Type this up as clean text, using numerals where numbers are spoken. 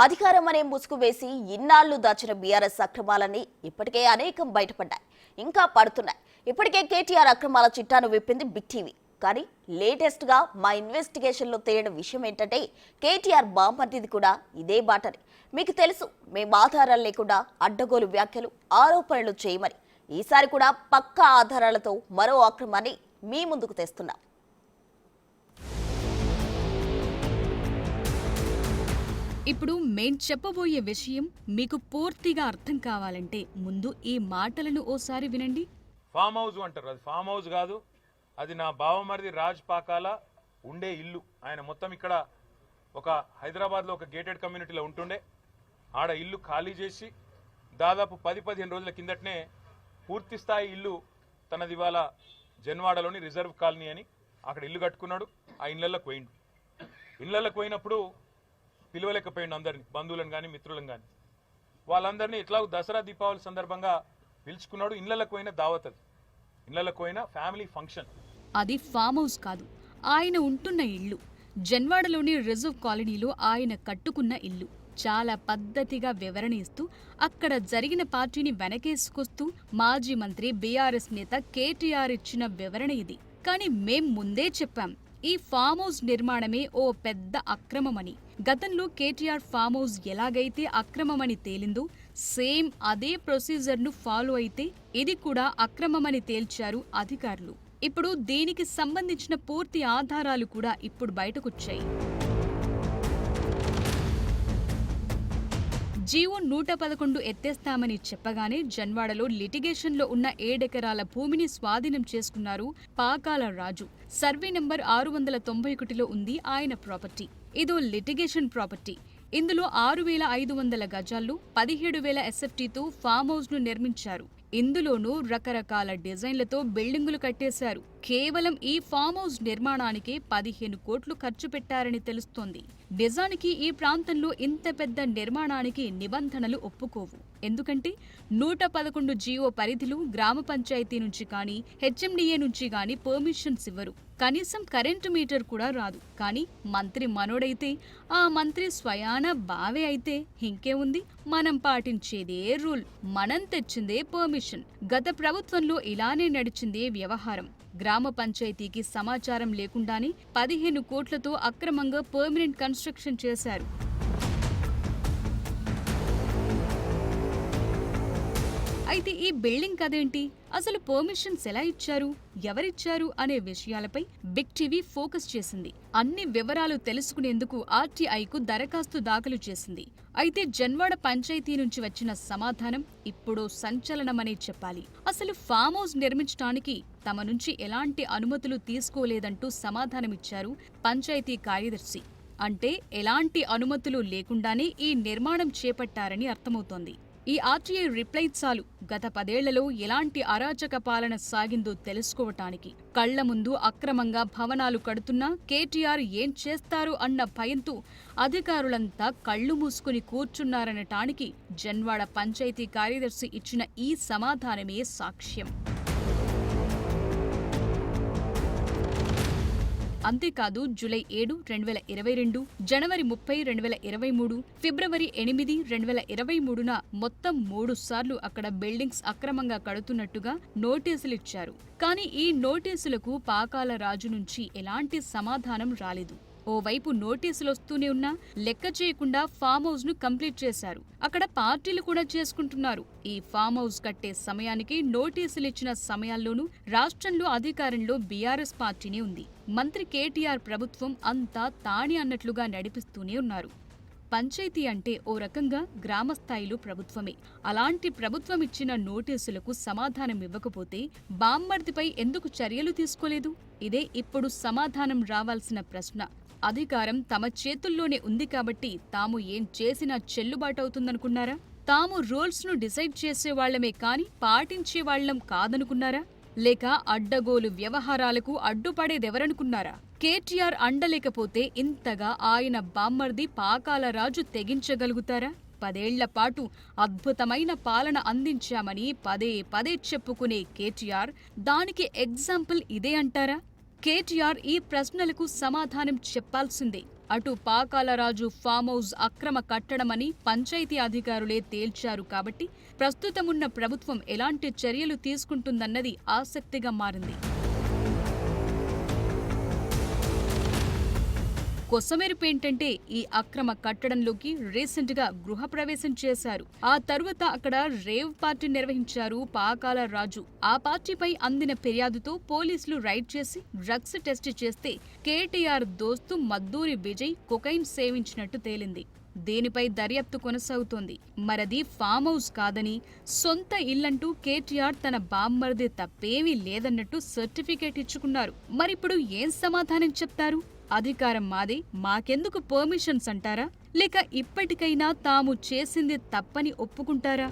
అధికారం అనే ముసుగు వేసి ఇన్నాళ్లు దాచిన బీఆర్ఎస్ అక్రమాలన్నీ ఇప్పటికే అనేకం బయటపడ్డాయి, ఇంకా పడుతున్నాయి. ఇప్పటికే కేటీఆర్ అక్రమాల చిట్టాను విప్పింది బిగ్ టీవీ. కానీ లేటెస్ట్ గా మా ఇన్వెస్టిగేషన్ లో తేలిన విషయం ఏంటంటే కేటీఆర్ బాంబర్దిది కూడా ఇదే బాటని. మీకు తెలుసు, మేము ఆధారాలు లేకుండా అడ్డగోలు వ్యాఖ్యలు, ఆరోపణలు చేయమని. ఈసారి కూడా పక్కా ఆధారాలతో మరో అక్రమాన్ని మీ ముందుకు తెస్తున్నాం. ఇప్పుడు మేం చెప్పబోయే విషయం మీకు పూర్తిగా అర్థం కావాలంటే ముందు ఈ మాటలను ఓసారి వినండి. ఫామ్ హౌస్ అంటారు, అది ఫామ్ హౌస్ కాదు, అది నా బావమరిది రాజ్ పాకాల ఉండే ఇల్లు. ఆయన మొత్తం ఇక్కడ ఒక హైదరాబాద్లో ఒక గేటెడ్ కమ్యూనిటీలో ఉంటుండే. ఆడ ఇల్లు ఖాళీ చేసి దాదాపు 10-15 రోజుల కిందటనే పూర్తి స్థాయి ఇల్లు తనది ఇవాళ జన్వాడలోని రిజర్వ్ కాలనీ అని అక్కడ ఇల్లు కట్టుకున్నాడు. ఆ ఇళ్లలోకి పోయిండు. ఇళ్లలోకి పోయినప్పుడు పిలవలేకపోయిండు అందరినీ, బంధువులను కానీ మిత్రులను కానీ. వాళ్ళందరినీ ఇట్లా దసరా దీపావళి సందర్భంగా పిలుచుకున్నాడు. ఇళ్లలోకి పోయిన దావత్, అది ఇళ్లలోకి పోయిన ఫ్యామిలీ ఫంక్షన్. అది ఫామ్ హౌస్ కాదు, ఆయన ఉంటున్న ఇల్లు. జన్వాడలోని రిజర్వ్ కాలనీలో ఆయన కట్టుకున్న ఇల్లు. చాలా పద్ధతిగా వివరణ ఇస్తూ అక్కడ జరిగిన పార్టీని వెనకేసుకొస్తూ మాజీ మంత్రి బీఆర్ఎస్ నేత కేటీఆర్ ఇచ్చిన వివరణ ఇది. కానీ మేం ముందే చెప్పాం, ఈ ఫామ్ హౌస్ నిర్మాణమే ఓ పెద్ద అక్రమమని. గతంలో కేటీఆర్ ఫామ్ హౌస్ ఎలాగైతే అక్రమమని తేలిందో సేమ్ అదే ప్రొసీజర్ను ఫాలో అయితే ఇది కూడా అక్రమమని తేల్చారు అధికారులు. ఇప్పుడు దీనికి సంబంధించిన పూర్తి ఆధారాలు కూడా ఇప్పుడు బయటకొచ్చాయి. జీవో 111 ఎత్తేస్తామని చెప్పగానే జన్వాడలో లిటిగేషన్లో ఉన్న 7 ఎకరాల భూమిని స్వాధీనం చేసుకున్నారు పాకాల రాజు. సర్వే నంబర్ 691లో ఉంది ఆయన ప్రాపర్టీ. ఇదో లిటిగేషన్ ప్రాపర్టీ. ఇందులో 6,500 గజాల్లో 17,000 ఎస్ఎఫ్టీతో ఫామ్ హౌస్ ను నిర్మించారు. ఇందులోనూ రకరకాల డిజైన్లతో బిల్డింగులు కట్టేశారు. కేవలం ఈ ఫామ్ హౌస్ నిర్మాణానికే 15 కోట్లు ఖర్చు పెట్టారని తెలుస్తోంది. నిజానికి ఈ ప్రాంతంలో ఇంత పెద్ద నిర్మాణానికి నిబంధనలు ఒప్పుకోవు. ఎందుకంటే 111 జీవో పరిధిలో గ్రామ పంచాయతీ నుంచి కానీ హెచ్ఎండిఏ నుంచి కానీ పర్మిషన్స్ ఇవ్వరు. కనీసం కరెంటు మీటర్ కూడా రాదు. కానీ మంత్రి మనోడైతే, ఆ మంత్రి స్వయాన బావే అయితే ఇంకే ఉంది, మనం పాటించేదే రూల్, మనం తెచ్చిందే పర్మిషన్. గత ప్రభుత్వంలో ఇలానే నడిచిందే వ్యవహారం. గ్రామ పంచాయతీకి సమాచారం లేకుండానే 15 కోట్లతో అక్రమంగా పర్మనెంట్ కన్స్ట్రక్షన్ చేశారు. అయితే ఈ బిల్డింగ్ కదేంటి, అసలు పర్మిషన్స్ ఎలా ఇచ్చారు, ఎవరిచ్చారు అనే విషయాలపై బిగ్ టీవీ ఫోకస్ చేసింది. అన్ని వివరాలు తెలుసుకునేందుకు ఆర్టీఐకు దరఖాస్తు దాఖలు చేసింది. అయితే జన్వాడ పంచాయతీ నుంచి వచ్చిన సమాధానం ఇప్పుడు సంచలనమనే చెప్పాలి. అసలు ఫామ్ హౌస్ నిర్మించడానికి తమ నుంచి ఎలాంటి అనుమతులు తీసుకోలేదంటూ సమాధానమిచ్చారు పంచాయతీ కార్యదర్శి. అంటే ఎలాంటి అనుమతులు లేకుండానే ఈ నిర్మాణం చేపట్టారని అర్థమవుతోంది. ఈ ఆర్టీఐ రిప్లై చాలు గత 10 ఏళ్లలో ఎలాంటి అరాచక పాలన సాగిందో తెలుసుకోవటానికి. కళ్ల ముందు అక్రమంగా భవనాలు కడుతున్నా కేటీఆర్ ఏం చేస్తారు అన్న భయంతో అధికారులంతా కళ్లు మూసుకుని కూర్చున్నారనటానికి జన్వాడ పంచాయతీ కార్యదర్శి ఇచ్చిన ఈ సమాధానమే సాక్ష్యం. అంతేకాదు జూలై 7, 2022, జనవరి 30, 2023, ఫిబ్రవరి 8, 2023న మొత్తం 3 సార్లు అక్కడ బిల్డింగ్స్ అక్రమంగా కడుతున్నట్టుగా నోటీసులిచ్చారు. కానీ ఈ నోటీసులకు పాకాల రాజు నుంచి ఎలాంటి సమాధానం రాలేదు. ఓవైపు నోటీసులొస్తూనే ఉన్నా లెక్క చేయకుండా ఫామ్ హౌస్ ను కంప్లీట్ చేశారు. అక్కడ పార్టీలు కూడా చేసుకుంటున్నారు. ఈ ఫామ్ హౌస్ కట్టే సమయానికి నోటీసులిచ్చిన సమయాల్లోనూ రాష్ట్రంలో అధికారంలో బీఆర్ఎస్ పార్టీనే ఉంది. మంత్రి కేటీఆర్ ప్రభుత్వం అంతా తాని అన్నట్లుగా నడిపిస్తూనే ఉన్నారు. పంచాయతీ అంటే ఓ రకంగా గ్రామస్థాయిలో ప్రభుత్వమే. అలాంటి ప్రభుత్వం ఇచ్చిన నోటీసులకు సమాధానం ఇవ్వకపోతే బామ్మర్దిపై ఎందుకు చర్యలు తీసుకోలేదు? ఇదే ఇప్పుడు సమాధానం రావాల్సిన ప్రశ్న. అధికారం తమ చేతుల్లోనే ఉంది కాబట్టి తాము ఏం చేసినా చెల్లుబాటవుతుందనుకున్నారా? తాము రూల్స్ ను డిసైడ్ చేసేవాళ్లమే కాని పాటించేవాళ్లం కాదనుకున్నారా? లేక అడ్డగోలు వ్యవహారాలకు అడ్డుపడేదెవరనుకున్నారా? కేటీఆర్ అండలేకపోతే ఇంతగా ఆయన బామ్మర్ది పాకాల రాజు తెగించగలుగుతారా? 10 ఏళ్ల పాటు అద్భుతమైన పాలన అందించామని పదే పదే చెప్పుకునే కేటీఆర్ దానికి ఎగ్జాంపుల్ ఇదే అంటారా? కేటీఆర్ ఈ ప్రశ్నలకు సమాధానం చెప్పాల్సిందే. అటు పాకాలరాజు ఫామ్ హౌస్ అక్రమ కట్టడమని పంచాయతీ అధికారులే తేల్చారు కాబట్టి ప్రస్తుతమున్న ప్రభుత్వం ఎలాంటి చర్యలు తీసుకుంటుందన్నది ఆసక్తిగా మారింది. కొసమెరుపేంటంటే ఈ అక్రమ కట్టడంలోకి రీసెంట్ గా గృహప్రవేశం చేశారు. ఆ తరువాత అక్కడ రేవ్ పార్టీ నిర్వహించారు పాకాల రాజు. ఆ పార్టీపై అందిన ఫిర్యాదుతో పోలీసులు రైడ్ చేసి డ్రగ్స్ టెస్ట్ చేస్తే కేటీఆర్ దోస్తు మద్దూరి విజయ్ కొకైన్ సేవించినట్టు తేలింది. దీనిపై దర్యాప్తు కొనసాగుతోంది. మరది ఫామ్ హౌస్ కాదని, సొంత ఇల్లంటూ కేటీఆర్ తన బామ్మర్ది తప్పేమీ లేదన్నట్టు సర్టిఫికేట్ ఇచ్చుకున్నారు. మరిప్పుడు ఏం సమాధానం చెప్తారు? అధికారం మాదే, మాకెందుకు పర్మిషన్స్ అంటారా? లేక ఇప్పటికైనా తాము చేసింది తప్పని ఒప్పుకుంటారా?